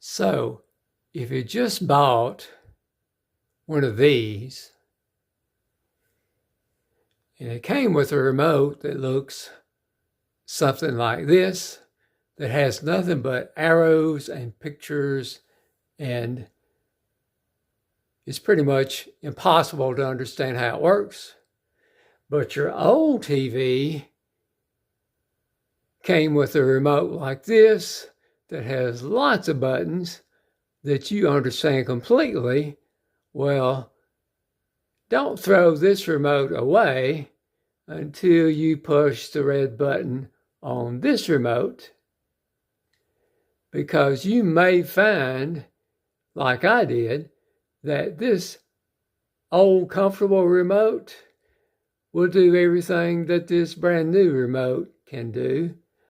So, if you just bought one of these and it came with a remote that looks something like this, that has nothing but arrows and pictures, and it's pretty much impossible to understand how it works. But your old TV came with a remote like this that has lots of buttons that you understand completely. Well, don't throw this remote away until you push the red button on this remote, because you may find, like I did, that this old comfortable remote will do everything that this brand new remote can do.